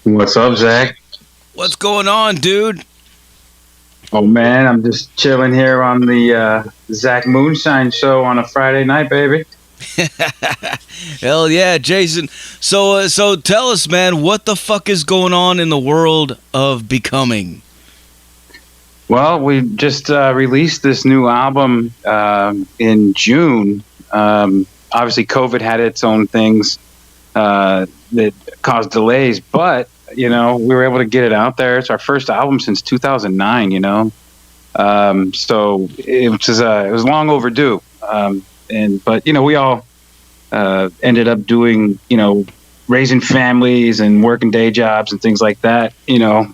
What's up, Zach? What's going on, dude? Oh man, I'm just chilling here on the Zach Moonshine show on a Friday night, baby. Hell yeah, Jason. So tell us, man, what the fuck is going on in the world of becoming? Well, we just released this new album in June. Obviously, COVID had its own things that caused delays, but we were able to get it out there. It's our first album since 2009. So it was long overdue. But we all ended up doing raising families and working day jobs and things like that.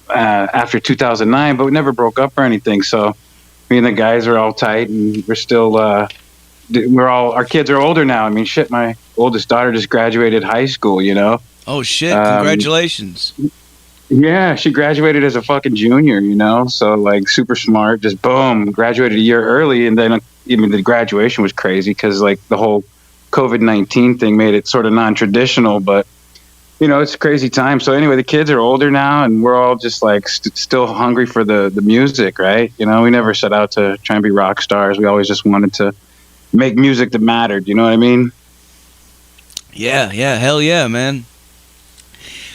After 2009, but we never broke up or anything. So me and the guys are all tight, and we're still our kids are older now. I mean, shit, my oldest daughter just graduated high school. Oh shit! Congratulations. Yeah, she graduated as a fucking junior, so like super smart, just boom, graduated a year early. And then even the graduation was crazy because like the whole COVID-19 thing made it sort of non-traditional, but it's a crazy time. So anyway, the kids are older now and we're all just like still hungry for the music, right? We never set out to try and be rock stars. We always just wanted to make music that mattered. You know what I mean? Yeah, hell yeah, man.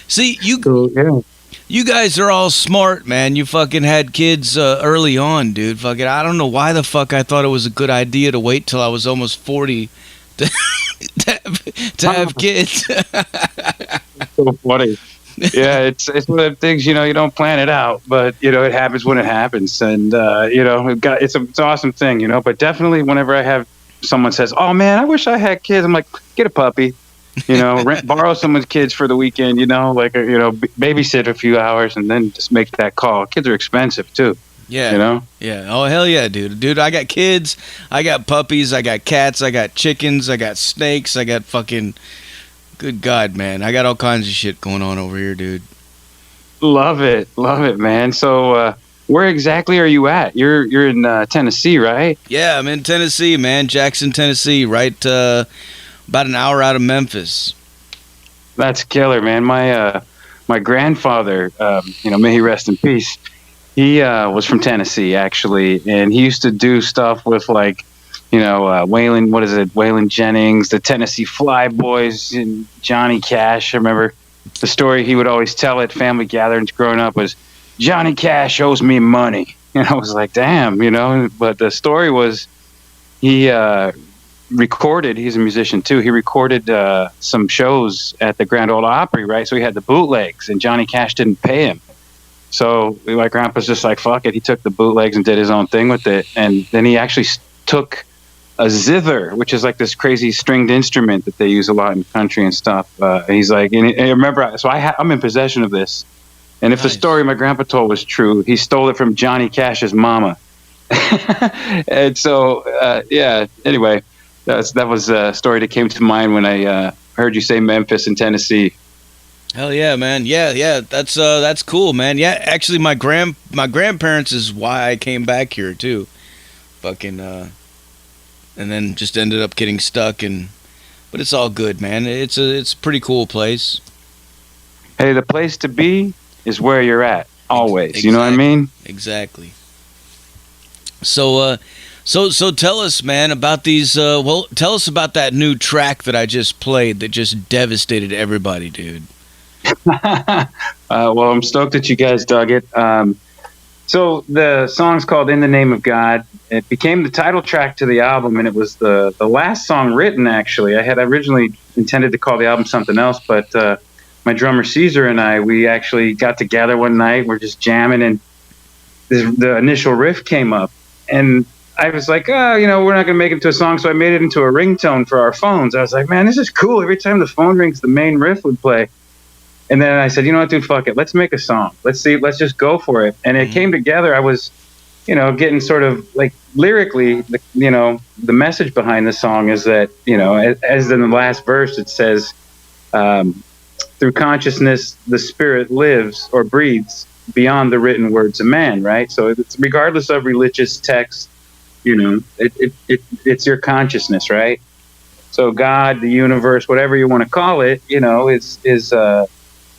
See, you guys are all smart, man. You fucking had kids early on, dude. Fucking, I don't know why the fuck I thought it was a good idea to wait till I was almost 40 to, to have kids. So funny. Yeah, it's one of the things, you don't plan it out, but it happens when it happens. And it's an awesome thing, but definitely whenever I have someone says, "Oh man, I wish I had kids," I'm like, get a puppy. Borrow someone's kids for the weekend, babysit a few hours and then just make that call. Kids are expensive too. Yeah. Yeah. Oh, hell yeah, dude. Dude, I got kids. I got puppies. I got cats. I got chickens. I got snakes. I got fucking... Good God, man. I got all kinds of shit going on over here, dude. Love it, man. So, where exactly are you at? You're in Tennessee, right? Yeah, I'm in Tennessee, man. Jackson, Tennessee, right about an hour out of Memphis. That's killer, man. My grandfather, may he rest in peace. He was from Tennessee, actually, and he used to do stuff with like, Waylon Jennings, the Tennessee Flyboys, and Johnny Cash. I remember the story he would always tell at family gatherings growing up was, "Johnny Cash owes me money." And I was like, damn, But the story was he recorded. He's a musician too. He recorded some shows at the Grand Ole Opry, right? So he had the bootlegs, and Johnny Cash didn't pay him. So my grandpa's just like, fuck it. He took the bootlegs and did his own thing with it, and then he actually took a zither, which is like this crazy stringed instrument that they use a lot in country and stuff. And he's like, and I remember, so I'm in possession of this. And if the story my grandpa told was true, he stole it from Johnny Cash's mama. And so, anyway, that was a story that came to mind when I heard you say Memphis and Tennessee. Hell yeah, man. Yeah. That's cool, man. Yeah, actually, my grandparents is why I came back here too. Fucking, and then just ended up getting stuck, but it's all good, man. It's a pretty cool place. Hey, the place to be is where you're at always. Exactly. You know what I mean? Exactly. So tell us, man, about these. Tell us about that new track that I just played that just devastated everybody, dude. Well, I'm stoked that you guys dug it. So the song's called "In the Name of God." It became the title track to the album, and it was the last song written, actually. I had originally intended to call the album something else, but my drummer Caesar and we actually got together one night. We're just jamming, and the initial riff came up. And I was like, we're not going to make it into a song, so I made it into a ringtone for our phones. I was like, man, this is cool. Every time the phone rings, the main riff would play. And then I said, you know what, dude, fuck it. Let's make a song. Let's just go for it. And it came together. I was, getting sort of like lyrically, the message behind the song is that, as in the last verse, it says, through consciousness, the spirit lives or breathes beyond the written words of man, right? So it's regardless of religious text, it's your consciousness, right? So God, the universe, whatever you want to call it, is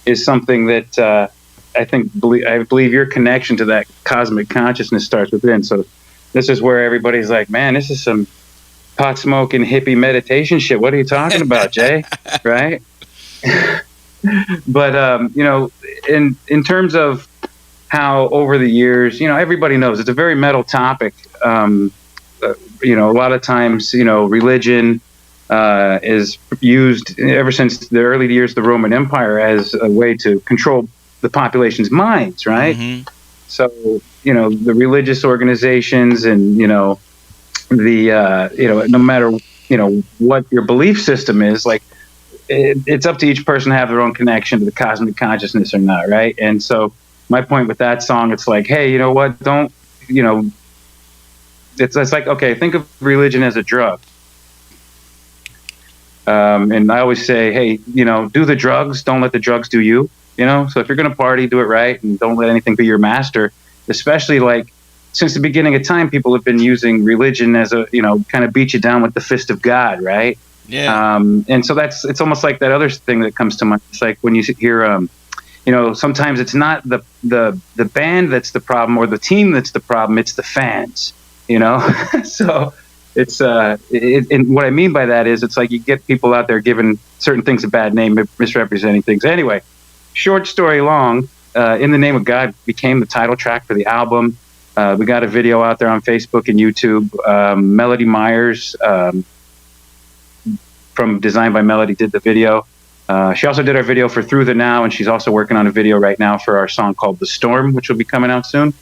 is something that I believe your connection to that cosmic consciousness starts within. So this is where everybody's like, man, this is some pot smoking hippie meditation shit. What are you talking about, Jay? Right? But in terms of how over the years, everybody knows it's a very metal topic. A lot of times, religion is used ever since the early years of the Roman Empire as a way to control the population's minds, right? Mm-hmm. So, the religious organizations and, no matter, what your belief system is, like, it's up to each person to have their own connection to the cosmic consciousness or not, right? And so my point with that song, it's like, hey, you know what? Don't, it's like, okay, think of religion as a drug. And I always say, hey, do the drugs. Don't let the drugs do you, So if you're going to party, do it right. And don't let anything be your master, especially like since the beginning of time, people have been using religion as a, kind of beat you down with the fist of God, right? Yeah. And so it's almost like that other thing that comes to mind. It's like when you hear, sometimes it's not the band that's the problem or the team that's the problem. It's the fans, So it's and what I mean by that is it's like you get people out there giving certain things a bad name, misrepresenting things. Anyway, short story long, In the Name of God became the title track for the album. We got a video out there on Facebook and YouTube. Melody Myers from Designed by Melody did the video. She also did our video for Through the Now, and she's also working on a video right now for our song called The Storm, which will be coming out soon.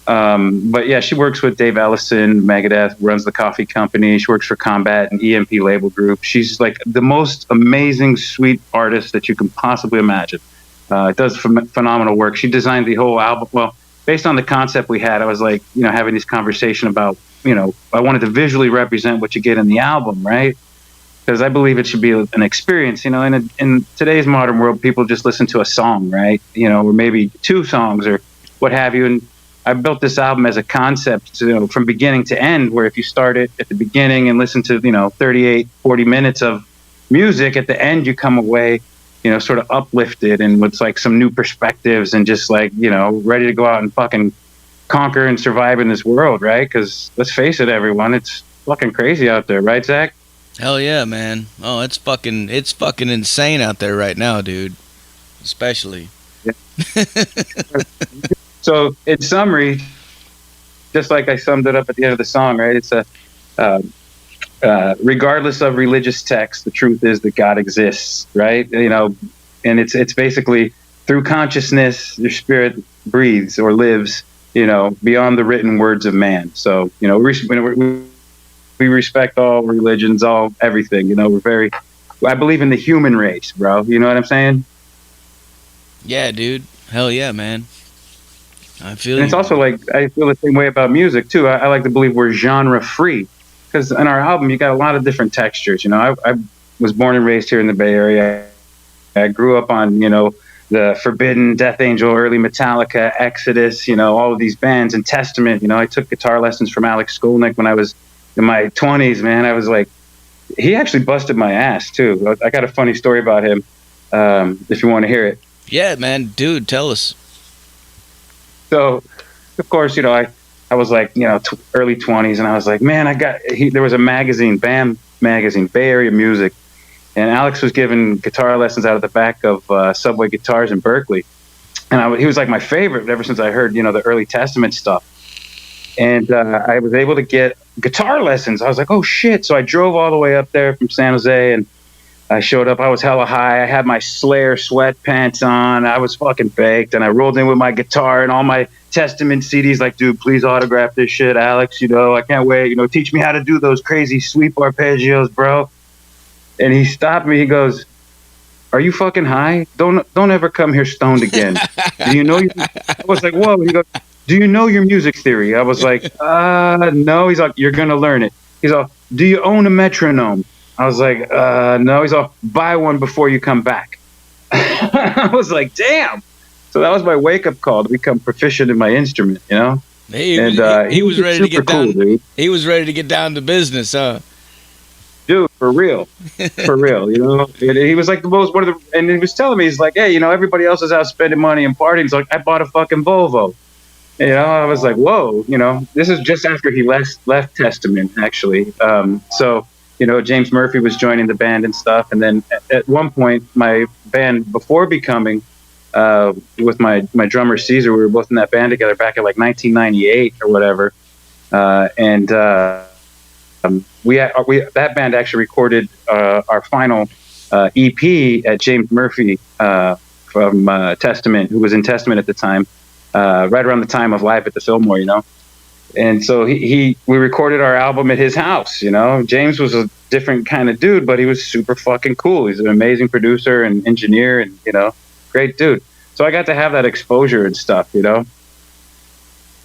But yeah, she works with Dave Ellison, Megadeth, runs the coffee company. She works for Combat and EMP label group. She's like the most amazing, sweet artist that you can possibly imagine. Does phenomenal work. She designed the whole album. Well, based on the concept we had, I was like, having this conversation about, I wanted to visually represent what you get in the album, right? Because I believe it should be an experience, in today's modern world, people just listen to a song, right? Or maybe two songs or what have you. And I built this album as a concept, from beginning to end, where if you start it at the beginning and listen to, 38, 40 minutes of music, at the end you come away, sort of uplifted and with like some new perspectives and just like, ready to go out and fucking conquer and survive in this world, right? Because let's face it, everyone, it's fucking crazy out there, right, Zach? Hell yeah, man. Oh, it's fucking insane out there right now, dude. Especially. Yeah. So, in summary, just like I summed it up at the end of the song, right? It's regardless of religious text, the truth is that God exists, right? And it's basically through consciousness, your spirit breathes or lives, beyond the written words of man. So, we respect all religions, all everything. I believe in the human race, bro. You know what I'm saying? Yeah, dude. Hell yeah, man. I feel. And it's also like I feel the same way about music too. I like to believe we're genre free because in our album you got a lot of different textures. I was born and raised here in the Bay Area. I grew up on the Forbidden, Death Angel, early Metallica, Exodus. All of these bands and Testament. I took guitar lessons from Alex Skolnick when I was in my 20s, man. I was like, he actually busted my ass too. I got a funny story about him, if you want to hear it. Yeah, man, dude, tell us. So, of course, I was like, early 20s, and I was like, man, there was a magazine, BAM magazine, Bay Area Music, and Alex was giving guitar lessons out of the back of Subway Guitars in Berkeley, and he was like my favorite ever since I heard, the early Testament stuff. And I was able to get guitar lessons. I was like, oh, shit. So I drove all the way up there from San Jose, and I showed up. I was hella high. I had my Slayer sweatpants on. I was fucking baked. And I rolled in with my guitar and all my Testament CDs. Like, dude, please autograph this shit, Alex. I can't wait. Teach me how to do those crazy sweep arpeggios, bro. And he stopped me. He goes, are you fucking high? Don't ever come here stoned again. Do you know? I was like, whoa. He goes, do you know your music theory? I was like, no. He's like, you're going to learn it. He's like, do you own a metronome? I was like, no. He's like, buy one before you come back. I was like, damn. So that was my wake-up call to become proficient in my instrument, He was ready to get down. Dude. He was ready to get down to business, huh? dude, for real, for real. You know, he was like the most one of the, and he was telling me, he's like, hey, you know, everybody else is out spending money and partying. He's like, I bought a fucking Volvo. You know, I was like, whoa. You know, this is just after he left Testament, actually. So you know, James Murphy was joining the band and stuff, and then at one point, my band before becoming. With my drummer Caesar, we were both in that band together back in like 1998 or whatever, and we that band actually recorded our final EP at James Murphy from Testament, who was in Testament at the time, right around the time of Live at the Fillmore, you know. And so we recorded our album at his house, you know. James was a different kind of dude, but he was super fucking cool. He's an amazing producer and engineer, and you know, great dude. So I got to have that exposure and stuff, you know.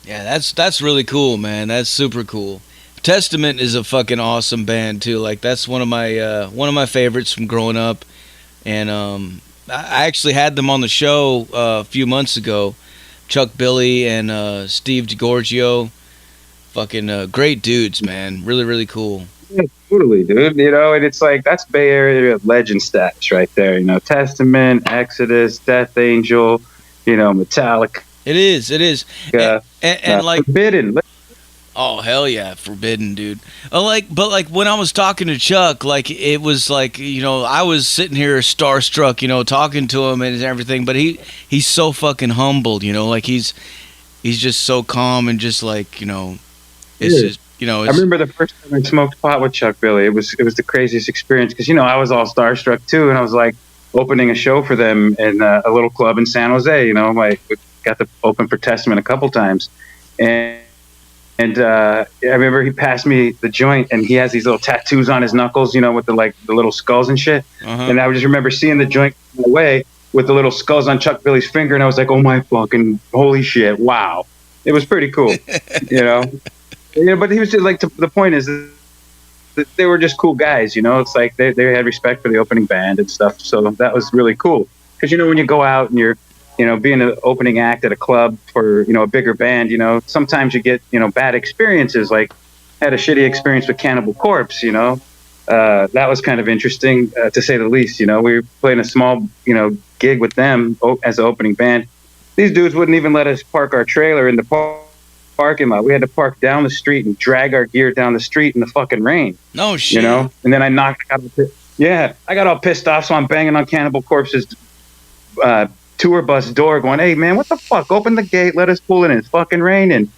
Yeah, that's really cool, man. That's super cool. Testament is a fucking awesome band too. Like that's one of my favorites from growing up, and I actually had them on the show a few months ago. Chuck Billy and Steve DiGiorgio, fucking great dudes, man. Really, really cool. Yeah, totally, dude. You know, and it's like that's Bay Area legend status right there. You know, Testament, Exodus, Death Angel, you know, Metallica. It is. And like Forbidden. Oh hell yeah, Forbidden, dude. But when I was talking to Chuck, like it was like, you know, I was sitting here starstruck, you know, talking to him and everything. But he's so fucking humbled, you know, like he's just so calm and just like, you know, it's just, you know. I remember the first time I smoked pot with Chuck Billy. It was the craziest experience because, you know, I was all starstruck too, and I was like opening a show for them in a little club in San Jose. You know, like got to open for Testament a couple times, and I remember he passed me the joint, and he has these little tattoos on his knuckles, you know, with the little skulls and shit. Uh-huh. And I just remember seeing the joint away with the little skulls on Chuck Billy's finger, and I was like, oh my fucking holy shit, wow! It was pretty cool, you know. Yeah, but he was just like, the point is that they were just cool guys, you know. It's like they had respect for the opening band and stuff, so that was really cool. Because you know, when you go out and you're, you know, being an opening act at a club for, you know, a bigger band, you know, sometimes you get, you know, bad experiences. Like, I had a shitty experience with Cannibal Corpse, you know. That was kind of interesting, to say the least. You know, we were playing a small, you know, gig with them as an opening band. These dudes wouldn't even let us park our trailer in the parking lot. We had to park down the street and drag our gear down the street in the fucking rain. No shit. You know, and then I got all pissed off, so I'm banging on Cannibal Corpse's tour bus door going, hey man, what the fuck, open the gate, let us pull in, it's fucking raining.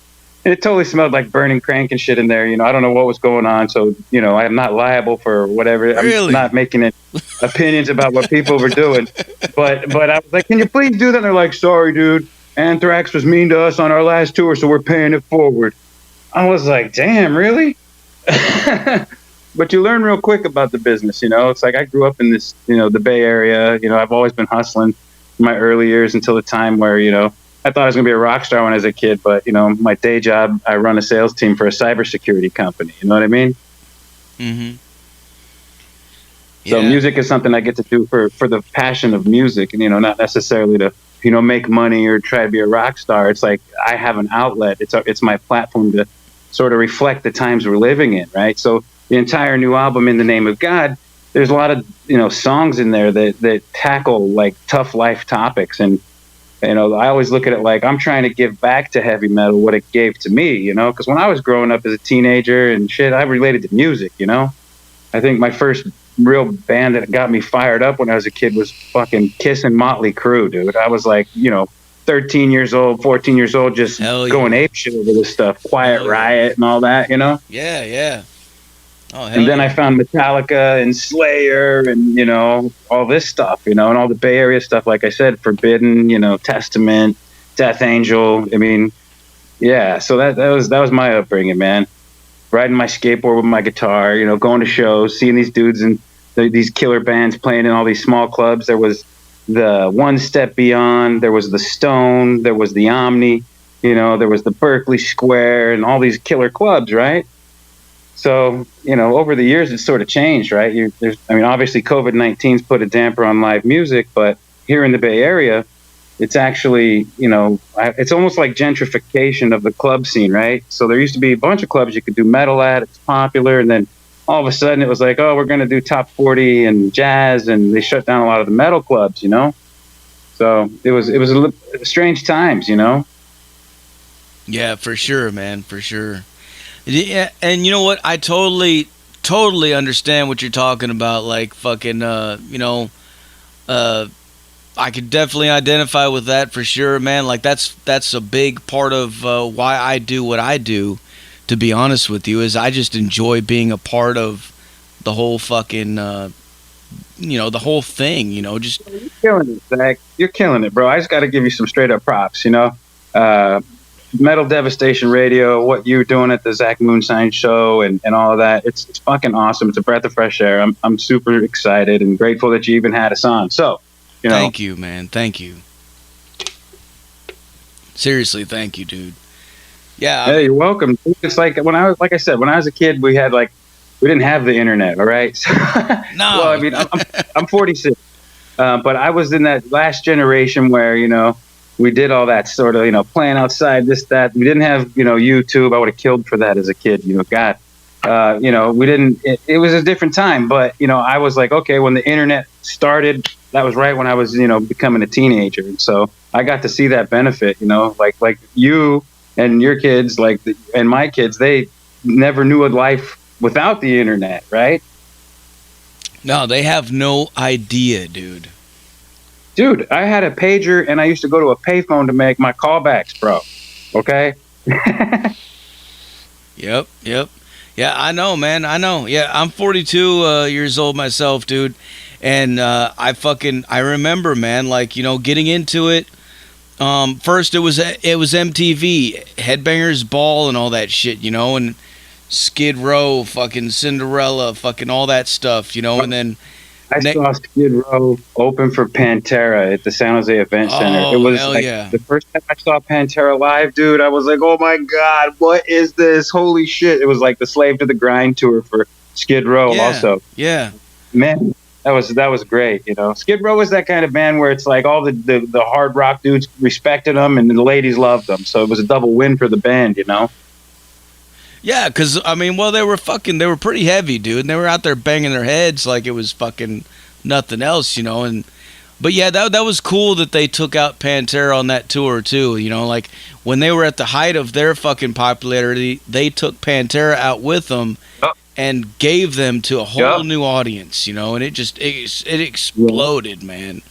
And it totally smelled like burning crank and shit in there. You know, I don't know what was going on, so, you know, I'm not liable for whatever. Really? I'm not making any opinions about what people were doing, but I was like, can you please do that? And they're like, sorry dude, Anthrax was mean to us on our last tour, so we're paying it forward. I was like, damn, really? But you learn real quick about the business, you know. It's like I grew up in this, you know, the Bay Area. You know, I've always been hustling in my early years until the time where, you know, I thought I was going to be a rock star when I was a kid. But, you know, my day job, I run a sales team for a cybersecurity company. You know what I mean? Mm-hmm. Yeah. So music is something I get to do for the passion of music, and, you know, not necessarily to, you know, make money or try to be a rock star. It's like I have an outlet. It's my platform to sort of reflect the times we're living in, right? So the entire new album, In the Name of God, there's a lot of, you know, songs in there that tackle like tough life topics. And, you know, I always look at it like I'm trying to give back to heavy metal what it gave to me, you know, because when I was growing up as a teenager and shit, I related to music, you know. I think my first real band that got me fired up when I was a kid was fucking Kiss and Motley Crue, dude. I was like, you know, 13 years old, 14 years old, just going apeshit over this stuff, Quiet Riot and all that, you know? Yeah, yeah. Oh, and then I found Metallica and Slayer and, you know, all this stuff, you know, and all the Bay Area stuff, like I said, Forbidden, you know, Testament, Death Angel. I mean, yeah, so that was my upbringing, man. Riding my skateboard with my guitar, you know, going to shows, seeing these dudes and these killer bands playing in all these small clubs. There was the One Step Beyond, there was the Stone, there was the Omni, you know, there was the Berkeley Square and all these killer clubs, right? So, you know, over the years, it's sort of changed, right? Obviously, COVID-19's put a damper on live music, but here in the Bay Area, it's actually, you know, it's almost like gentrification of the club scene, right? So there used to be a bunch of clubs you could do metal at. It's popular. And then all of a sudden it was like, oh, we're going to do top 40 and jazz, and they shut down a lot of the metal clubs, you know. So it was strange times, you know. Yeah, for sure, man, for sure. Yeah, and you know what? I totally understand what you're talking about. Like fucking, I could definitely identify with that for sure, man. Like that's a big part of why I do what I do. To be honest with you, is I just enjoy being a part of the whole fucking, the whole thing. You know, just you're killing it, Zach. You're killing it, bro. I just got to give you some straight up props. You know, Metal Devastation Radio, what you're doing at the Zach Moonshine show, and all of that. It's fucking awesome. It's a breath of fresh air. I'm super excited and grateful that you even had us on. So, you know, thank you, man. Thank you. Seriously, thank you, dude. Yeah. Hey, you're welcome. It's like when I was a kid, we didn't have the internet. All right. No. Well, I mean, I'm 46, but I was in that last generation where, you know, we did all that sort of, you know, playing outside, this, that. We didn't have, you know, YouTube. I would have killed for that as a kid. You know, God, you know, we didn't. It was a different time, but you know, I was like, okay, when the internet started, that was right when I was, you know, becoming a teenager, and so I got to see that benefit. You know, like you and your kids, and my kids, they never knew a life without the internet, right? No, they have no idea, dude. Dude, I had a pager, and I used to go to a payphone to make my callbacks, bro. Okay? Yep. Yeah, I know, man. I know. Yeah, I'm 42 years old myself, dude. And I remember, man, like, you know, getting into it. First, it was MTV, Headbangers Ball and all that shit, you know, and Skid Row, fucking Cinderella, fucking all that stuff, you know, and then... I saw Skid Row open for Pantera at the San Jose Event Center. It was the first time I saw Pantera live, dude. I was like, oh my God, what is this? Holy shit. It was like the Slave to the Grind tour for Skid Row also. Yeah. Man, that was great, you know. Skid Row was that kind of band where it's like all the hard rock dudes respected them and the ladies loved them. So it was a double win for the band, you know. Yeah, because, I mean, well, they were pretty heavy, dude. And they were out there banging their heads like it was fucking nothing else, you know. But yeah, that was cool that they took out Pantera on that tour, too. You know, like, when they were at the height of their fucking popularity, they took Pantera out with them and gave them to a whole new audience, you know. And it exploded, man.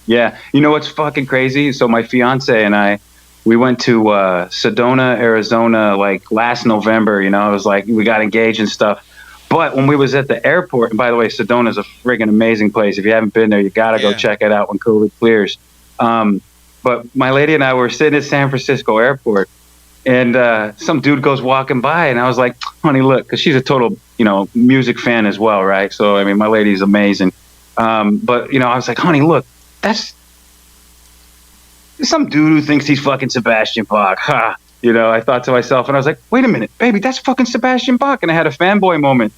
Yeah. You know what's fucking crazy? So my fiance and I, we went to Sedona, Arizona, like last November. You know, it was like we got engaged and stuff. But when we was at the airport, and by the way, Sedona's a friggin' amazing place. If you haven't been there, you gotta go check it out when COVID clears. But my lady and I were sitting at San Francisco airport, and some dude goes walking by, and I was like, honey, look, because she's a total, you know, music fan as well, right? So, I mean, my lady's amazing. But, you know, I was like, honey, look, that's some dude who thinks he's fucking Sebastian Bach. Ha! You know, I thought to myself, and I was like, wait a minute, baby, that's fucking Sebastian Bach. And I had a fanboy moment.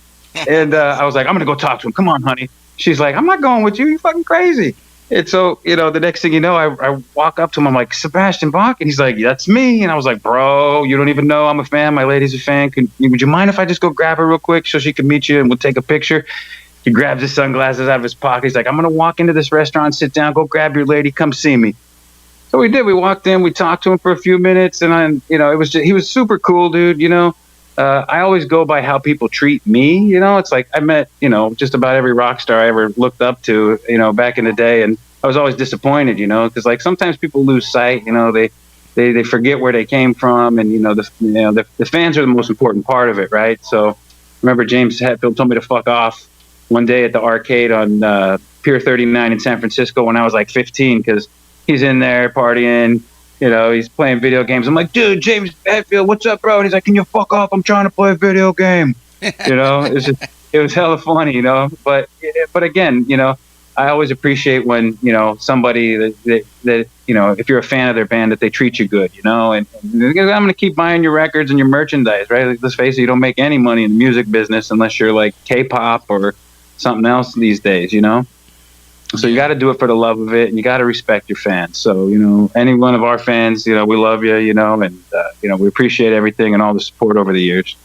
And I was like, I'm going to go talk to him. Come on, honey. She's like, I'm not going with you. You're fucking crazy. And so, you know, the next thing you know, I walk up to him. I'm like, Sebastian Bach? And he's like, that's me. And I was like, bro, you don't even know I'm a fan. My lady's a fan. Would you mind if I just go grab her real quick so she can meet you and we'll take a picture? He grabs his sunglasses out of his pocket. He's like, I'm going to walk into this restaurant, sit down, go grab your lady, come see me. So we did. We walked in. We talked to him for a few minutes, and you know, he was super cool, dude. You know, I always go by how people treat me. You know, it's like I met, you know, just about every rock star I ever looked up to, you know, back in the day, and I was always disappointed, you know, because like sometimes people lose sight. You know, they forget where they came from, and you know, the fans are the most important part of it, right? So, I remember James Hetfield told me to fuck off one day at the arcade on Pier 39 in San Francisco when I was like 15, because he's in there partying, you know, he's playing video games. I'm like, dude, James Hetfield, what's up, bro? And he's like, can you fuck off? I'm trying to play a video game. You know, it was hella funny, you know. But again, you know, I always appreciate when, you know, somebody that you know, if you're a fan of their band, that they treat you good, you know. And I'm going to keep buying your records and your merchandise, right? Like, let's face it, you don't make any money in the music business unless you're like K-pop or something else these days, you know. So you got to do it for the love of it, and you got to respect your fans. So, you know, any one of our fans, you know, we love you, you know, and, you know, we appreciate everything and all the support over the years.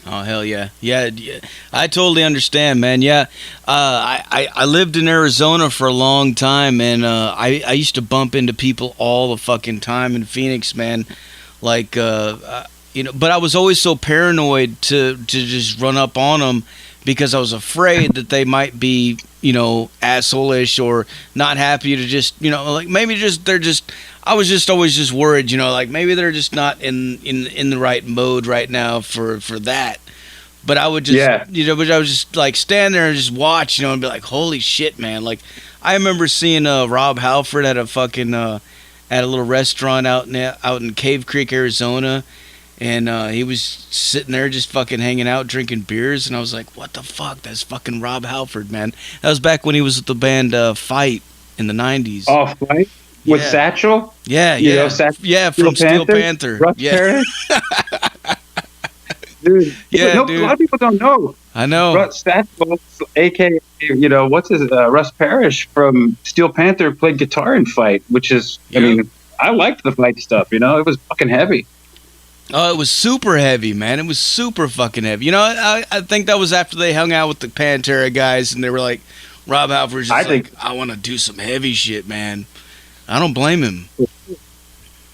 Oh hell yeah, yeah! I totally understand, man. Yeah, I lived in Arizona for a long time, and I used to bump into people all the fucking time in Phoenix, man. Like but I was always so paranoid to just run up on them because I was afraid that they might be asshole-ish or not happy to just like maybe just they're just. I was just always just worried, like maybe they're just not in the right mode right now for that. But I would just, but I would just like stand there and just watch, and be like, holy shit, man! Like I remember seeing Rob Halford at a fucking at a little restaurant out in Cave Creek, Arizona, and he was sitting there just fucking hanging out, drinking beers, and I was like, what the fuck? That's fucking Rob Halford, man. That was back when he was with the band Fight in the '90s. Oh, Fight? With Satchel? Yeah, yeah, from Steel Panther. Russ Parrish? Dude, dude. A lot of people don't know. I know. Russ Satchel, a.k.a., what's his, Russ Parrish from Steel Panther played guitar in Fight, which is, I mean, I liked the Fight stuff, it was fucking heavy. Oh, it was super heavy, man. It was super fucking heavy. I think that was after they hung out with the Pantera guys, and they were like, Rob Halford's just I want to do some heavy shit, man. I don't blame him.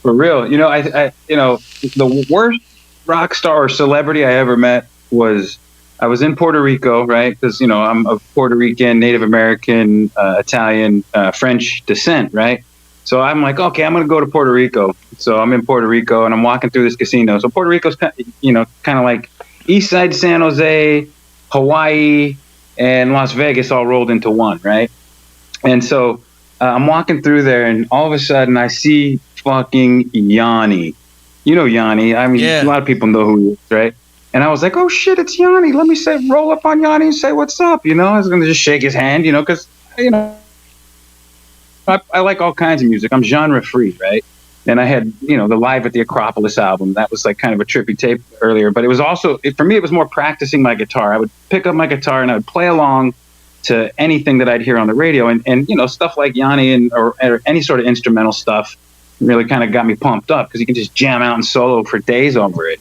For real. The worst rock star or celebrity I ever met was, I was in Puerto Rico, right? Because, I'm of Puerto Rican, Native American, Italian, French descent, right? So I'm like, okay, I'm going to go to Puerto Rico. So I'm in Puerto Rico, and I'm walking through this casino. So Puerto Rico's, kind of like East Side San Jose, Hawaii, and Las Vegas all rolled into one, right? And so I'm walking through there, and all of a sudden I see fucking Yanni. You know Yanni. I mean, a lot of people know who he is, right? And I was like, oh shit, it's Yanni. Let me roll up on Yanni and say what's up. I was going to just shake his hand, because, I like all kinds of music. I'm genre free, right? And I had, the Live at the Acropolis album. That was like kind of a trippy tape earlier. But it was also, for me, it was more practicing my guitar. I would pick up my guitar and I would play along to anything that I'd hear on the radio. And stuff like Yanni or any sort of instrumental stuff really kind of got me pumped up because you can just jam out and solo for days over it,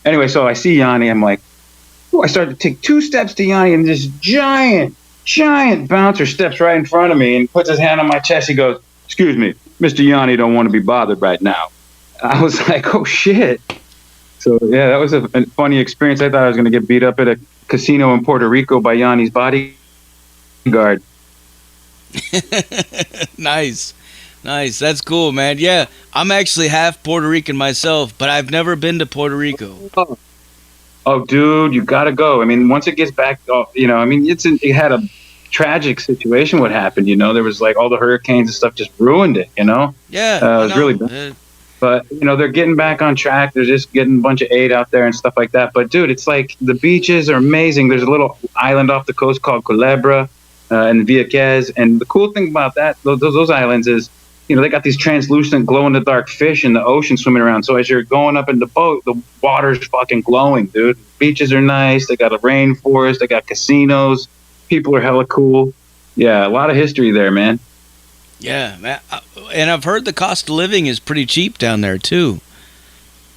Anyway, so I see Yanni. I'm like, I started to take 2 steps to Yanni, and this giant bouncer steps right in front of me and puts his hand on my chest. He goes, excuse me, Mr. Yanni don't want to be bothered right now. I was like, oh shit. So yeah, that was a funny experience. I thought I was going to get beat up at a casino in Puerto Rico by Yanni's bodyguard. Nice. That's cool, man. Yeah, I'm actually half Puerto Rican myself, but I've never been to Puerto Rico. Oh, dude, you gotta go. I mean, once it gets back, it had a tragic situation. What happened? There was like all the hurricanes and stuff just ruined it. Yeah, it was really bad. But they're getting back on track. They're just getting a bunch of aid out there and stuff like that. But dude, it's like the beaches are amazing. There's a little island off the coast called Culebra and Vieques, and the cool thing about those islands is, they got these translucent glow-in-the-dark fish in the ocean swimming around. So as you're going up in the boat, the water's fucking glowing, dude. Beaches are nice. They got a rainforest. They got casinos. People are hella cool. Yeah, a lot of history there, man. Yeah, man. And I've heard the cost of living is pretty cheap down there, too.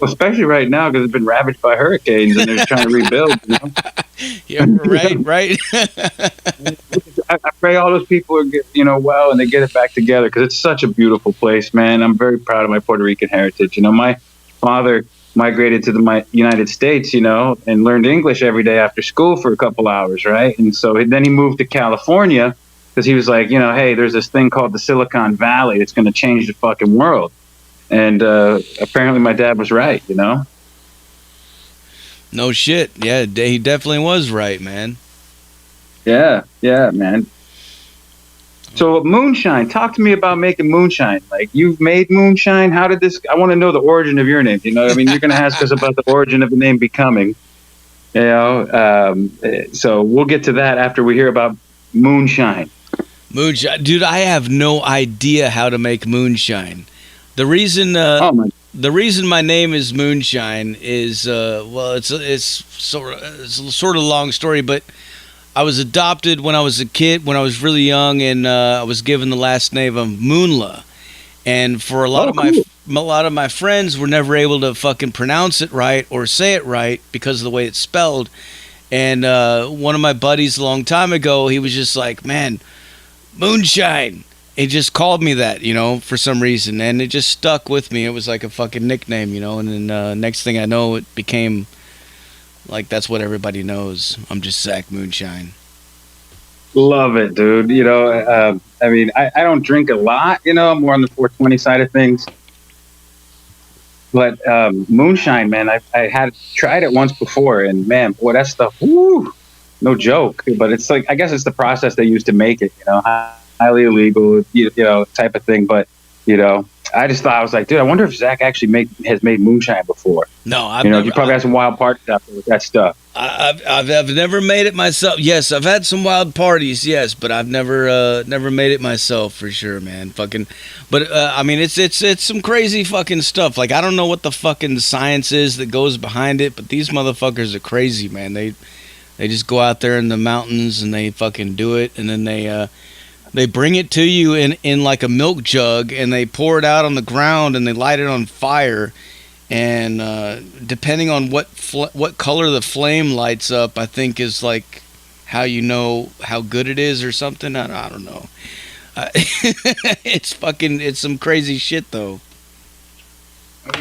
Well, especially right now because it's been ravaged by hurricanes and they're trying to rebuild, Yeah, right. I pray all those people are, well, and they get it back together because it's such a beautiful place, man. I'm very proud of my Puerto Rican heritage. My father migrated to the United States, and learned English every day after school for a couple hours, right? And so then he moved to California because he was like, hey, there's this thing called the Silicon Valley. It's going to change the fucking world. And apparently my dad was right, No shit. Yeah, he definitely was right, man. Yeah, man. So Moonshine, talk to me about making Moonshine. Like, you've made Moonshine. How did this? I want to know the origin of your name. You're going to ask us about the origin of the name Becoming. So we'll get to that after we hear about Moonshine. Moonshine, dude. I have no idea how to make Moonshine. The reason. The reason my name is Moonshine is it's sort of a long story, but I was adopted when I was a kid, when I was really young, and I was given the last name of Moonla. And for a lot a lot of my friends were never able to fucking pronounce it right or say it right because of the way it's spelled. And one of my buddies a long time ago, he was just like, man, Moonshine. He just called me that, for some reason. And it just stuck with me. It was like a fucking nickname, And then next thing I know, it became like that's what everybody knows. I'm just Zach Moonshine. Love it, dude. I mean, I don't drink a lot, I'm more on the 420 side of things. But Moonshine, man, I had tried it once before, and man, boy, that stuff, woo, no joke. But it's like, I guess it's the process they use to make it, highly illegal, type of thing. But, I just thought, I was like, dude, I wonder if Zach actually has made Moonshine before. No, you probably had some wild parties out there with that stuff. I've never made it myself. Yes, I've had some wild parties. Yes, but I've never made it myself for sure, man. Fucking, but I mean, it's some crazy fucking stuff. Like I don't know what the fucking science is that goes behind it, but these motherfuckers are crazy, man. They just go out there in the mountains and they fucking do it, and then they bring it to you in like a milk jug, and they pour it out on the ground, and they light it on fire. And depending on what color the flame lights up, I think is like how you know how good it is or something. I don't know. It's some crazy shit though.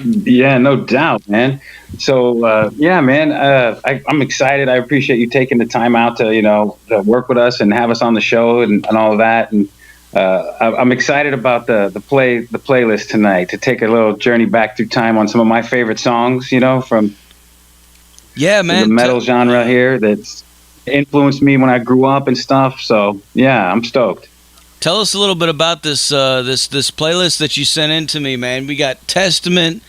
Yeah, no doubt, man. So yeah, man, I'm excited. I appreciate you taking the time out to work with us and have us on the show and all of that. And I'm excited about the playlist tonight, to take a little journey back through time on some of my favorite songs, from the metal genre here that's influenced me when I grew up and stuff. So yeah, I'm stoked. Tell us a little bit about this playlist that you sent in to me, man. We got Testament,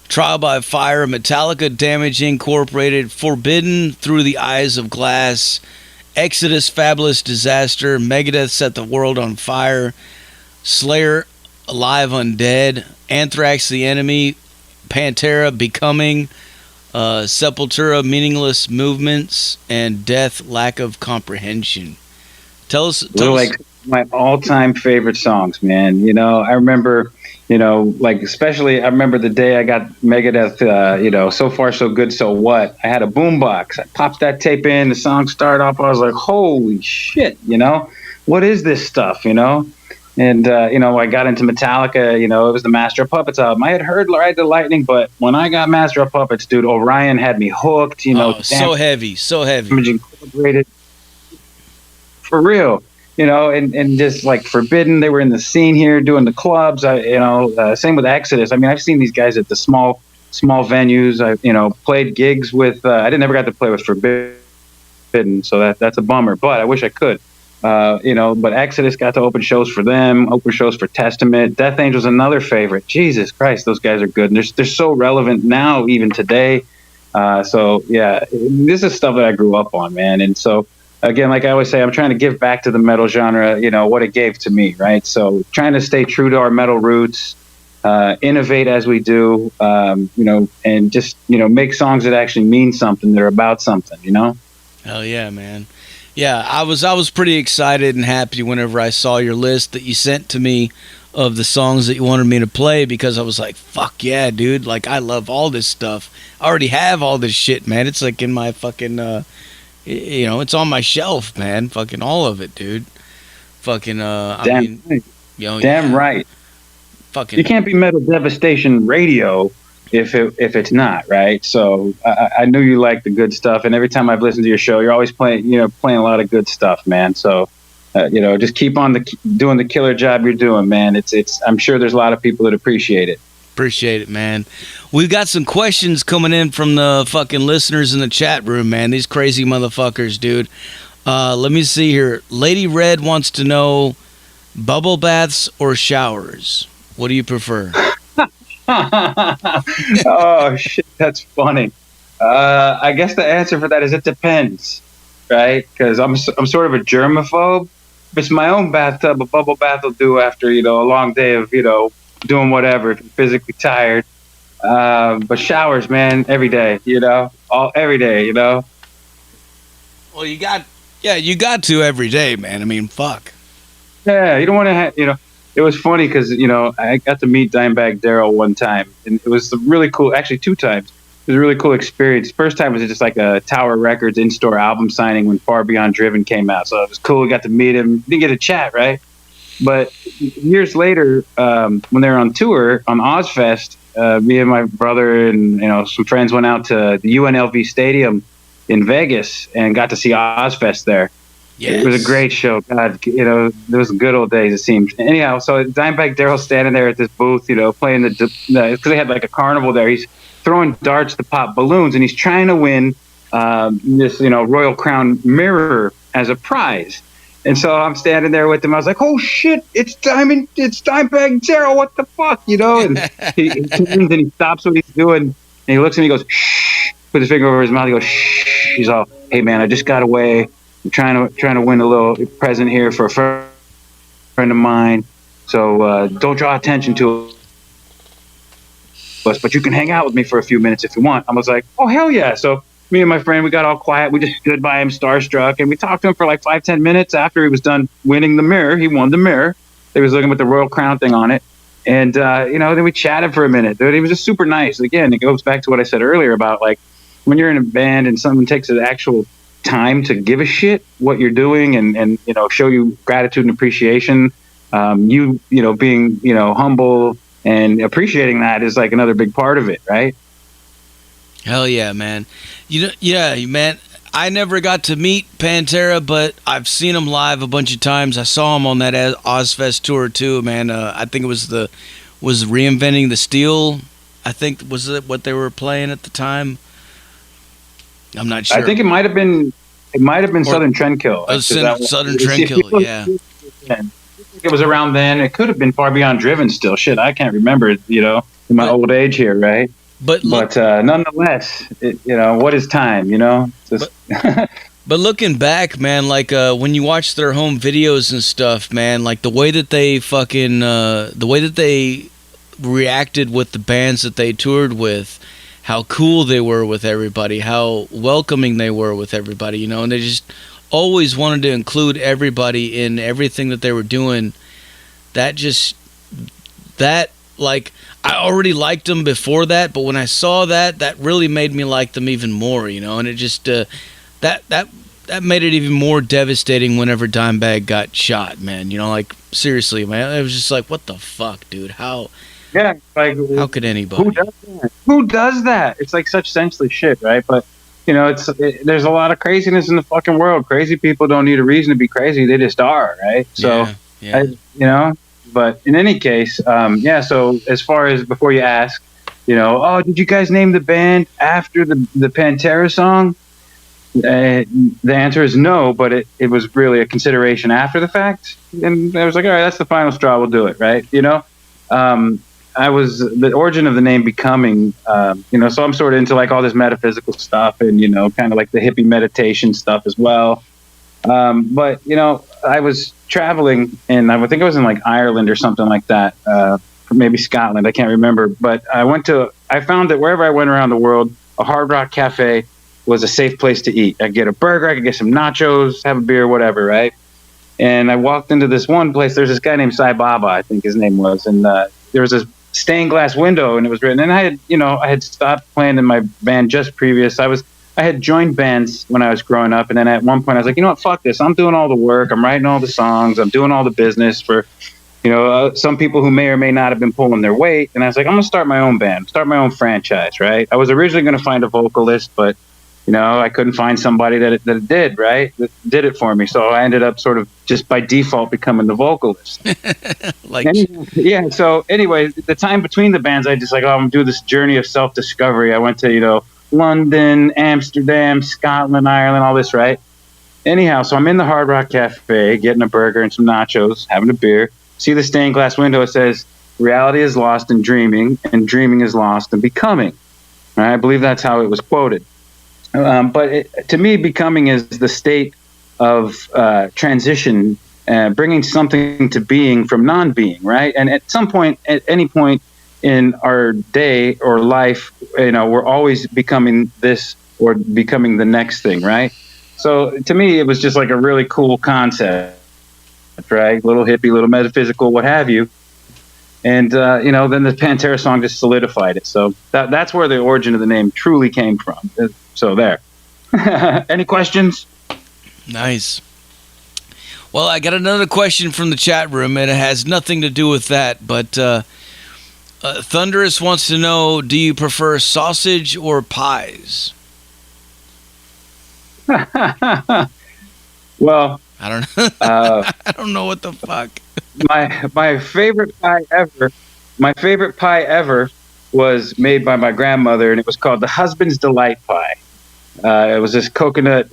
Trial by Fire, Metallica, Damage Incorporated, Forbidden, Through the Eyes of Glass, Exodus, Fabulous Disaster, Megadeth, Set the World on Fire, Slayer, Alive Undead, Anthrax, The Enemy, Pantera, Becoming, Sepultura, Meaningless Movements, and Death, Lack of Comprehension. Tell us. Like my all-time favorite songs, man. I remember, especially I remember the day I got Megadeth, So Far So Good So What. I had a boombox. I popped that tape in, the song started off, I was like, holy shit, what is this stuff, And, I got into Metallica, it was the Master of Puppets album. I had heard Ride the Lightning, but when I got Master of Puppets, dude, Orion had me hooked, so heavy. Incorporated. For real. And just like Forbidden, they were in the scene here doing the clubs. Same with Exodus. I mean, I've seen these guys at the small venues. I played gigs with. I never got to play with Forbidden, so that's a bummer. But I wish I could. But Exodus got to open shows for them. Open shows for Testament. Death Angel's another favorite. Jesus Christ, those guys are good. And they're so relevant now, even today. So yeah, this is stuff that I grew up on, man. And so. Again, like I always say, I'm trying to give back to the metal genre, what it gave to me, right? So trying to stay true to our metal roots, innovate as we do, and just, make songs that actually mean something, that are about something, Hell yeah, man. Yeah, I was pretty excited and happy whenever I saw your list that you sent to me of the songs that you wanted me to play, because I was like, fuck yeah, dude. Like, I love all this stuff. I already have all this shit, man. It's like in my fucking... it's on my shelf, man. Fucking all of it, dude. Fucking, damn yeah. Right. Fucking. You can't be Metal Devastation radio if it's not, right? So I knew you liked the good stuff, and every time I've listened to your show, you're always playing a lot of good stuff, man. So, just keep on doing the killer job you're doing, man. I'm sure there's a lot of people that appreciate it. Appreciate it, man. We've got some questions coming in from the fucking listeners in the chat room, man. These crazy motherfuckers, dude. Let me see here. Lady Red wants to know, bubble baths or showers? What do you prefer? Oh, shit, that's funny. I guess the answer for that is it depends, right? Because I'm sort of a germaphobe. If it's my own bathtub, a bubble bath will do after, a long day of, doing whatever, if you're physically tired. But showers, man, every day, every day, Well, you got to every day, man. I mean, fuck. Yeah, you don't want to it was funny because I got to meet Dimebag Darrell one time, and it was really cool. Actually, 2 times. It was a really cool experience. First time was just like a Tower Records in-store album signing when Far Beyond Driven came out, so it was cool. We got to meet him. Didn't get a chat, right? But years later, when they were on tour on Ozfest, me and my brother and some friends went out to the UNLV Stadium in Vegas and got to see Ozfest there. Yes. It was a great show. God, those good old days, it seemed. Anyhow, so Dimebag Darrell's standing there at this booth, playing because they had like a carnival there. He's throwing darts to pop balloons, and he's trying to win this, Royal Crown mirror as a prize. And so I'm standing there with him. I was like, "Oh shit! It's Dimebag Darrell! What the fuck?" And he turns and he stops what he's doing, and he looks at me and he goes, "Shh!" Put his finger over his mouth. He goes, "Shh!" He's all, "Hey man, I just got away. I'm trying to win a little present here for a friend of mine. So don't draw attention to us, but you can hang out with me for a few minutes if you want." I was like, "Oh hell yeah!" So me and my friend, we got all quiet. We just stood by him, starstruck, and we talked to him for like 5-10 minutes after he was done winning the mirror. He won the mirror. He was looking with the Royal Crown thing on it. And, then we chatted for a minute. Dude, he was just super nice. Again, it goes back to what I said earlier about, like, when you're in a band and someone takes the actual time to give a shit what you're doing and show you gratitude and appreciation, being, humble and appreciating that is, like, another big part of it, right? Hell yeah, man. Man, I never got to meet Pantera, but I've seen them live a bunch of times. I saw them on that Ozfest tour too, man. I think it was Reinventing the Steel. I think was it what they were playing at the time. I'm not sure. I think it might have been Southern Trendkill. Southern Trendkill, yeah. It was around then. It could have been Far Beyond Driven still. Shit, I can't remember, in my old age here, right? But nonetheless, what is time, But looking back, man, like when you watch their home videos and stuff, man, like the way that they reacted with the bands that they toured with, how cool they were with everybody, how welcoming they were with everybody, and they just always wanted to include everybody in everything that they were doing. Like, I already liked them before that, but when I saw that really made me like them even more, and it just that made it even more devastating whenever Dimebag got shot, man. Like, seriously, man, it was just like, what the fuck, dude? How could anybody? Who does that? It's like such senseless shit, right? But there's a lot of craziness in the fucking world. Crazy people don't need a reason to be crazy; they just are, right? So, yeah. But in any case, so as far as before you ask, did you guys name the band after the Pantera song? The answer is no, but it was really a consideration after the fact. And I was like, all right, that's the final straw. We'll do it, right? I was the origin of the name Becoming, so I'm sort of into like all this metaphysical stuff and, kind of like the hippie meditation stuff as well. But I was traveling and I think I was in like Ireland or something like that, maybe Scotland. I can't remember, but I found that wherever I went around the world, a Hard Rock Cafe was a safe place to eat. I could get a burger, I could get some nachos, have a beer, whatever, right? And I walked into this one place. There's this guy named Sai Baba, I think his name was, and there was this stained glass window, and it was written. And I had stopped playing in my band just previous. I had joined bands when I was growing up, and then at one point I was like, you know what, fuck this. I'm doing all the work. I'm writing all the songs. I'm doing all the business for, some people who may or may not have been pulling their weight. And I was like, I'm going to start my own band, start my own franchise, right? I was originally going to find a vocalist, but, I couldn't find somebody that did, right? That did it for me. So I ended up sort of just by default becoming the vocalist. So anyway, the time between the bands, I just I'm going to do this journey of self-discovery. I went to, London, Amsterdam, Scotland, Ireland, all this, right? Anyhow, so I'm in the Hard Rock Cafe, getting a burger and some nachos, having a beer. See the stained glass window. It says, reality is lost in dreaming, and dreaming is lost in becoming. Right? I believe that's how it was quoted. But to me, becoming is the state of transition, bringing something to being from non-being, right? And at some point, at any point in our day or life, we're always becoming this or becoming the next thing, right? So to me, it was just like a really cool concept. right? Little hippie, little metaphysical, what have you. And then the Pantera song just solidified it. So that's where the origin of the name truly came from. So there. Any questions? Nice. Well, I got another question from the chat room, and it has nothing to do with that. But Thunderous wants to know: do you prefer sausage or pies? Well, I don't know. I don't know what the fuck. My favorite pie ever. My favorite pie ever was made by my grandmother, and it was called the Husband's Delight Pie. It was this coconut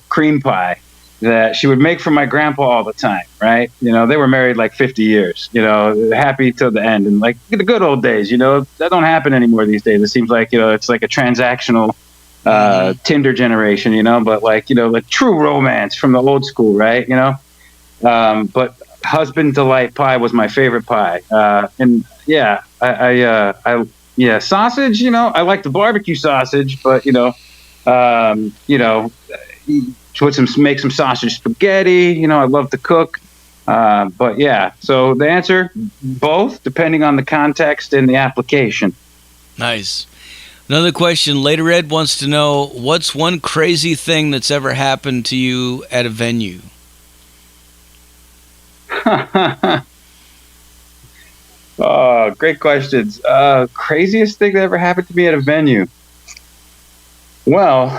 cream pie that she would make for my grandpa all the time, right? They were married like 50 years, happy till the end. And like the good old days, that don't happen anymore these days. It seems like, it's like a transactional Tinder generation, but like true romance from the old school, right? But Husband Delight Pie was my favorite pie. And yeah, I sausage, I like the barbecue sausage, but, make some sausage spaghetti. I love to cook. But yeah, so the answer, both, depending on the context and the application. Nice. Another question. Later Ed wants to know, what's one crazy thing that's ever happened to you at a venue? Oh, great questions. Craziest thing that ever happened to me at a venue. Well,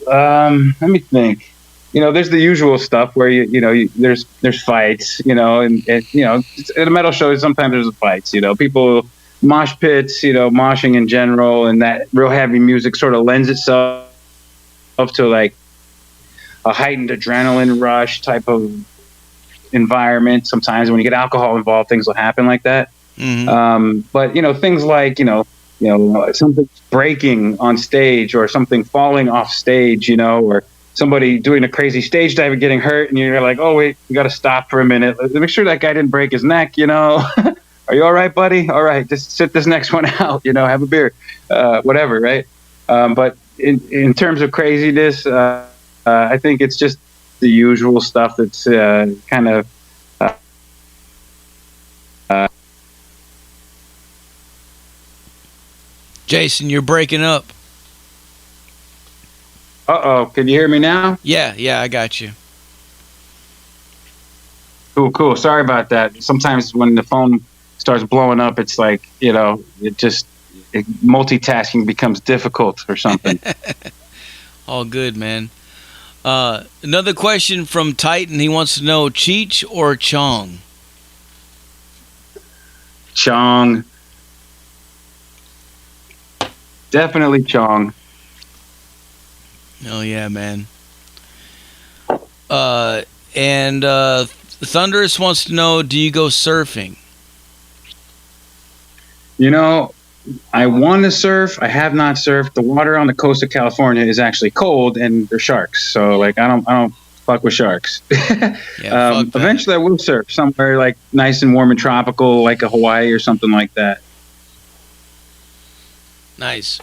let me think. There's the usual stuff where there's fights, and at a metal show sometimes there's fights. People mosh pits, moshing in general, and that real heavy music sort of lends itself to like a heightened adrenaline rush type of environment. Sometimes when you get alcohol involved, things will happen like that. Mm-hmm. But things like something breaking on stage or something falling off stage, or somebody doing a crazy stage dive and getting hurt, and you're like, oh wait, we got to stop for a minute. Let's make sure that guy didn't break his neck. Are you all right, buddy? All right, just sit this next one out. Have a beer, whatever, right? But in terms of craziness, I think it's just the usual stuff that's kind of. Jason, you're breaking up. Uh-oh, can you hear me now? Yeah, I got you. Cool. Sorry about that. Sometimes when the phone starts blowing up, it's like, multitasking becomes difficult or something. All good, man. Another question from Titan. He wants to know, Cheech or Chong? Chong. Definitely Chong. Oh yeah, man. And Thunderous wants to know, do you go surfing? I want to surf. I have not surfed. The water on the coast of California is actually cold, and there's sharks. So like, I don't fuck with sharks. Yeah, eventually I will surf somewhere like nice and warm and tropical, like a Hawaii or something like that. Nice.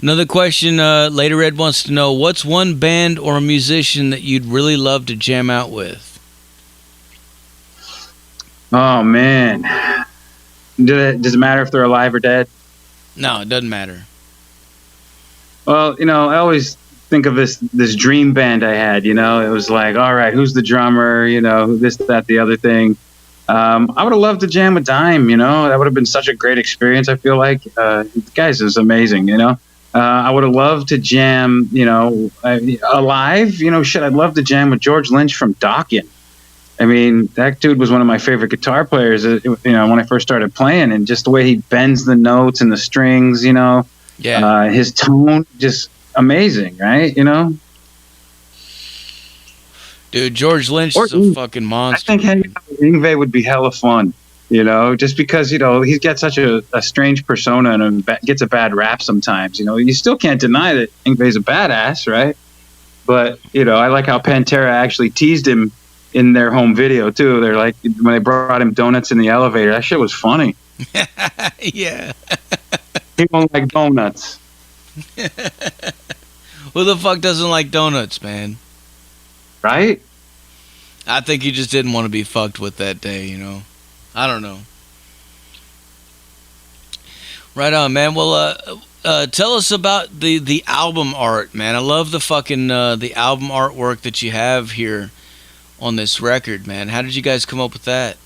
Another question, Later Ed wants to know, what's one band or a musician that you'd really love to jam out with? Oh, man. Does it matter if they're alive or dead? No, it doesn't matter. Well, I always think of this dream band I had, it was like, all right, who's the drummer, this, that, the other thing. I would have loved to jam with Dime, that would have been such a great experience. I feel like the guys is amazing, I would have loved to jam, alive, I'd love to jam with George Lynch from Dokken. I mean, that dude was one of my favorite guitar players, when I first started playing, and just the way he bends the notes and the strings, yeah, his tone, just amazing, right? Dude, George Lynch is a fucking monster. I think hanging out with Yngwie would be hella fun, just because, he's got such a strange persona and gets a bad rap sometimes. You still can't deny that Yngwie's a badass, right? But, I like how Pantera actually teased him in their home video, too. They're like, when they brought him donuts in the elevator, that shit was funny. Yeah. He don't like donuts. Who the fuck doesn't like donuts, man? Right? I think you just didn't want to be fucked with that day, I don't know. Right on, man. Well, tell us about the album art, man. I love the fucking the album artwork that you have here on this record, man. How did you guys come up with that?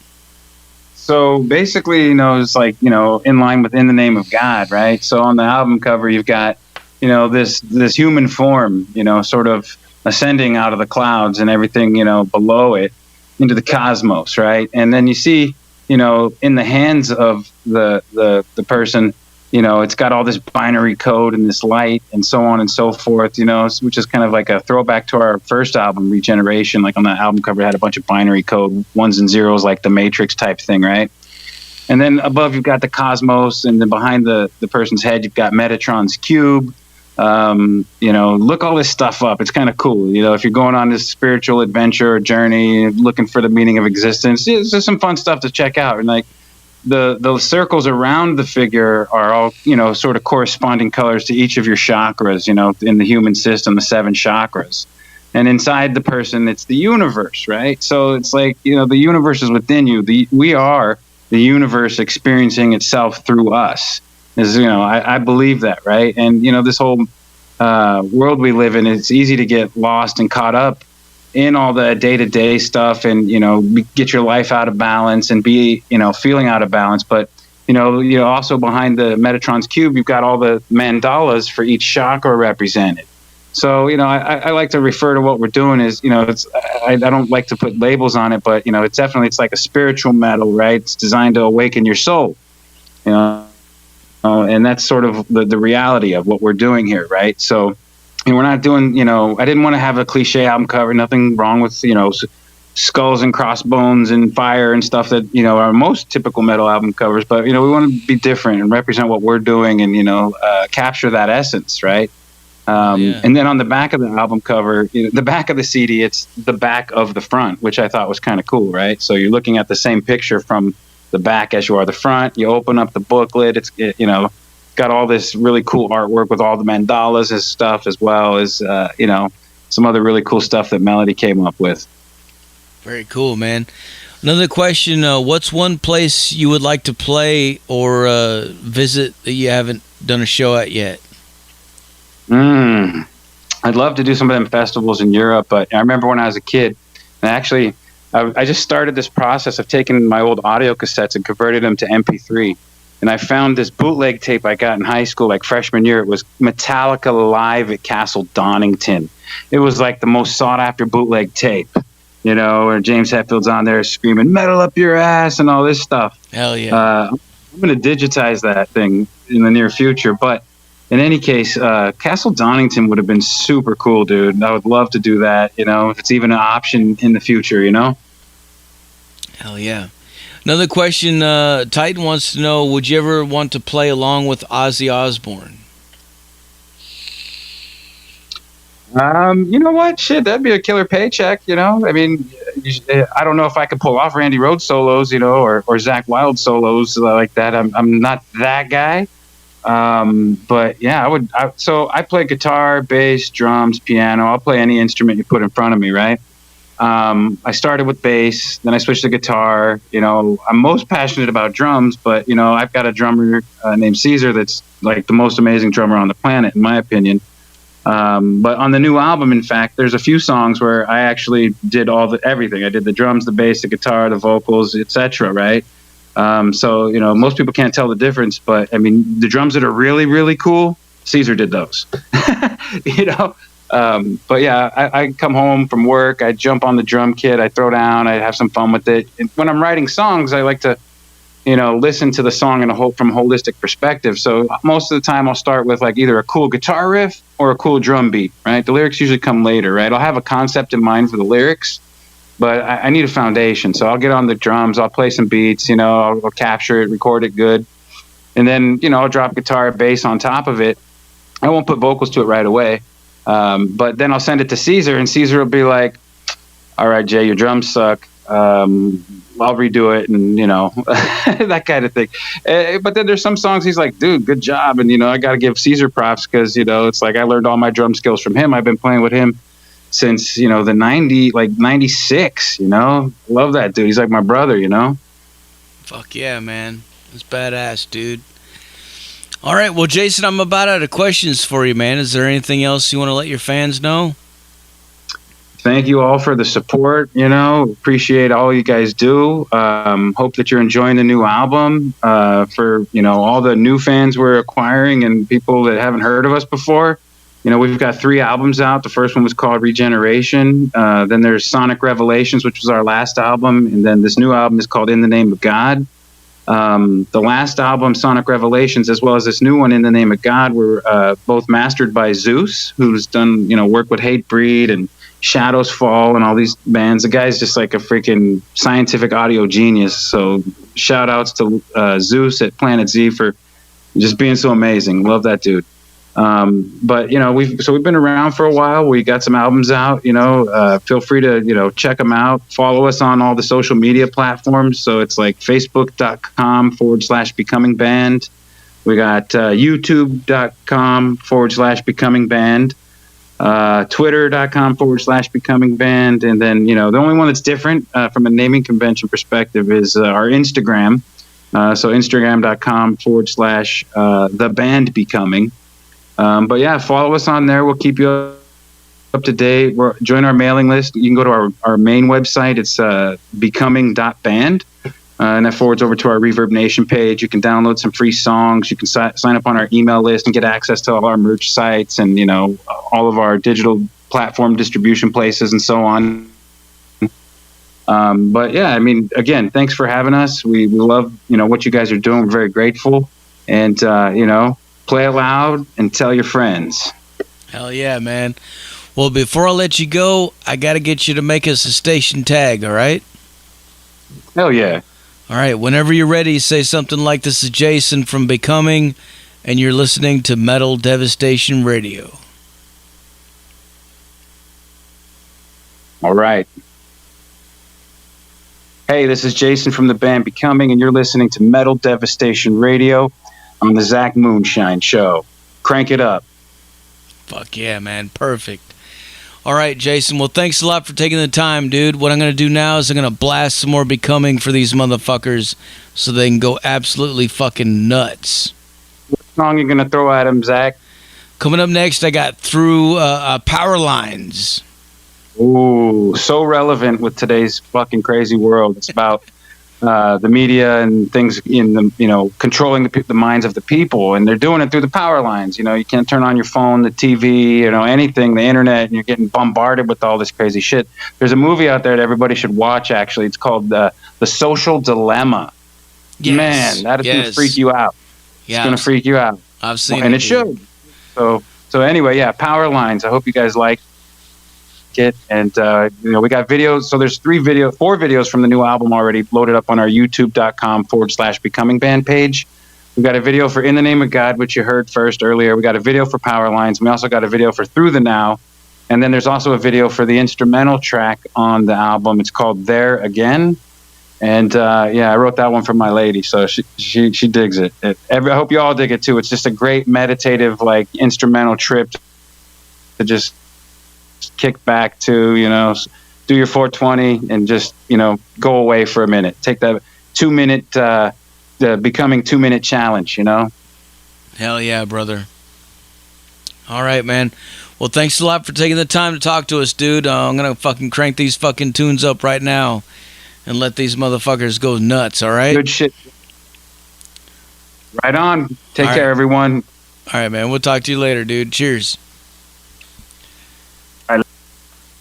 So basically, it's like, in line with In the Name of God, right? So on the album cover, you've got, this human form, sort of ascending out of the clouds and everything, below it into the cosmos, right? And then you see, in the hands of the person, it's got all this binary code and this light and so on and so forth, which is kind of like a throwback to our first album, Regeneration. Like on that album cover, it had a bunch of binary code, ones and zeros, like the Matrix type thing, right? And then above, you've got the cosmos, and then behind the person's head, you've got Metatron's cube. Look all this stuff up. It's kind of cool. If you're going on this spiritual adventure or journey, looking for the meaning of existence, it's just some fun stuff to check out. And like, the circles around the figure are all, sort of corresponding colors to each of your chakras, in the human system, the 7 chakras. And inside the person, it's the universe, right? So it's like, the universe is within you. We are the universe experiencing itself through us. I believe that, right? And, this whole world we live in, it's easy to get lost and caught up in all the day-to-day stuff and, get your life out of balance and be, feeling out of balance. But, also behind the Metatron's cube, you've got all the mandalas for each chakra represented. So, I like to refer to what we're doing as, I don't like to put labels on it, but, it's like a spiritual medal, right? It's designed to awaken your soul, and that's sort of the reality of what we're doing here, right? So, we're not doing, I didn't want to have a cliche album cover. Nothing wrong with, skulls and crossbones and fire and stuff that, are most typical metal album covers. But, we want to be different and represent what we're doing and, capture that essence, right? And then on the back of the album cover, the back of the CD, it's the back of the front, which I thought was kind of cool, right? So you're looking at the same picture from the back as you are the front. You open up the booklet. It's, got all this really cool artwork with all the mandalas and stuff, as well as some other really cool stuff that Melody came up with. Very cool, man. Another question, what's one place you would like to play or visit that you haven't done a show at yet? I'd love to do some of them festivals in Europe, but I remember when I was a kid, and actually I just started this process of taking my old audio cassettes and converted them to MP3. And I found this bootleg tape I got in high school, like freshman year. It was Metallica live at Castle Donington. It was like the most sought after bootleg tape, where James Hetfield's on there screaming "metal up your ass" and all this stuff. Hell yeah. I'm going to digitize that thing in the near future. But in any case, Castle Donington would have been super cool, dude. I would love to do that, if it's even an option in the future, Hell yeah. Another question, Titan wants to know, would you ever want to play along with Ozzy Osbourne? You know what? Shit, that'd be a killer paycheck, I mean, I don't know if I could pull off Randy Rhoads solos, or Zakk Wylde solos like that. I'm not that guy. But yeah, I would. So I play guitar, bass, drums, piano. I'll play any instrument you put in front of me, right? I started with bass, then I switched to guitar. I'm most passionate about drums, but I've got a drummer named Caesar that's like the most amazing drummer on the planet, in my opinion. But on the new album, in fact, there's a few songs where I actually did everything. I did the drums, the bass, the guitar, the vocals, etc. Right? So most people can't tell the difference, but I mean, the drums that are really, really cool, Caesar did those. But yeah, I come home from work, I jump on the drum kit, I throw down, I have some fun with it. And when I'm writing songs, I like to, listen to the song from a holistic perspective. So most of the time I'll start with like either a cool guitar riff or a cool drum beat, right? The lyrics usually come later, right? I'll have a concept in mind for the lyrics, but I need a foundation. So I'll get on the drums, I'll play some beats, I'll capture it, record it good. And then, I'll drop guitar, bass on top of it. I won't put vocals to it right away. But then I'll send it to Caesar, and Caesar will be like, "All right, Jay, your drums suck. I'll redo it," and that kind of thing. But then there's some songs he's like, "Dude, good job," and I got to give Caesar props because it's like I learned all my drum skills from him. I've been playing with him, since, you know, the 96, you know. Love that dude. He's like my brother, you know. Fuck yeah, man. That's badass, dude. All right, well, Jason, I'm about out of questions for you, man. Is there anything else you want to let your fans know? Thank you all for the support, you know. Appreciate all you guys do. Hope that you're enjoying the new album. For, you know, all the new fans we're acquiring and people that haven't heard of us before. You know, we've got 3 albums out. The first one was called Regeneration. Then there's Sonic Revelations, which was our last album. And then this new album is called In the Name of God. The last album, Sonic Revelations, as well as this new one, In the Name of God, were both mastered by Zeus, who's done, you know, work with Hatebreed and Shadows Fall and all these bands. The guy's just like a freaking scientific audio genius. So shout outs to Zeus at Planet Z for just being so amazing. Love that dude. But, you know, we've been around for a while. We got some albums out, you know. Feel free to, you know, check them out. Follow us on all the social media platforms. So it's like facebook.com/becomingband. We got youtube.com/becomingband. Twitter.com/becomingband. And then, you know, the only one that's different from a naming convention perspective is our Instagram. So Instagram.com/thebandbecoming. But yeah, follow us on there. We'll keep you up to date. Join our mailing list. You can go to our main website. It's becoming.band. And that forwards over to our Reverb Nation page. You can download some free songs. You can sign up on our email list and get access to all our merch sites and, you know, all of our digital platform distribution places and so on. But yeah, I mean, again, thanks for having us. We love, you know, what you guys are doing. We're very grateful. And, you know, play it loud and tell your friends. Hell yeah, man. Well, before I let you go, I got to get you to make us a station tag, all right? Hell yeah. All right, whenever you're ready, say something like, "This is Jason from Becoming, and you're listening to Metal Devastation Radio." All right. Hey, this is Jason from the band Becoming, and you're listening to Metal Devastation Radio on the Zach Moonshine Show. Crank it up. Fuck yeah, man. Perfect. All right, Jason. Well, thanks a lot for taking the time, dude. What I'm going to do now is I'm going to blast some more Becoming for these motherfuckers so they can go absolutely fucking nuts. What song are you going to throw at them, Zach? Coming up next, I got Through Power Lines. Ooh, so relevant with today's fucking crazy world. It's about the media and things in the, you know, controlling the minds of the people, and they're doing it through the power lines. You know, you can't turn on your phone, the TV, you know, anything, the internet, and you're getting bombarded with all this crazy shit. There's a movie out there that everybody should watch. Actually, it's called The Social Dilemma. Yes. Man, that is going to freak you out. Yeah, it's going to freak you out. I've seen and it should. So anyway, yeah, power lines. I hope you guys like it. And you know, we got videos. So there's 4 videos from the new album already loaded up on our youtube.com/becomingband page. We got a video for In the Name of God, which you heard first earlier. We got a video for Power Lines. We also got a video for Through the Now. And then there's also a video for the instrumental track on the album. It's called There Again. And yeah, I wrote that one for my lady, so she digs it. I hope you all dig it too. It's just a great meditative, like, instrumental trip to just kick back to, you know, do your 420 and just, you know, go away for a minute. Take that 2-minute, the Becoming 2-minute challenge, you know? Hell yeah, brother. All right, man. Well, thanks a lot for taking the time to talk to us, dude. I'm going to fucking crank these fucking tunes up right now and let these motherfuckers go nuts, all right? Good shit. Right on. Take care, everyone. All right, man. We'll talk to you later, dude. Cheers.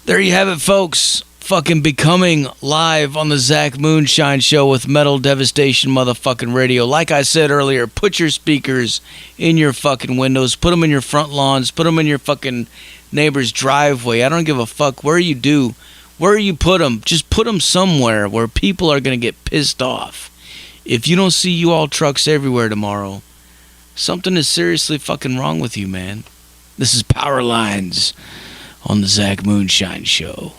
There you have it, folks. Fucking Becoming live on the Zach Moonshine Show with Metal Devastation motherfucking radio. Like I said earlier, put your speakers in your fucking windows. Put them in your front lawns. Put them in your fucking neighbor's driveway. I don't give a fuck where you do. Where you put them. Just put them somewhere where people are going to get pissed off. If you don't see U-Haul trucks everywhere tomorrow, something is seriously fucking wrong with you, man. This is Power Lines on the Zach Moonshine Show.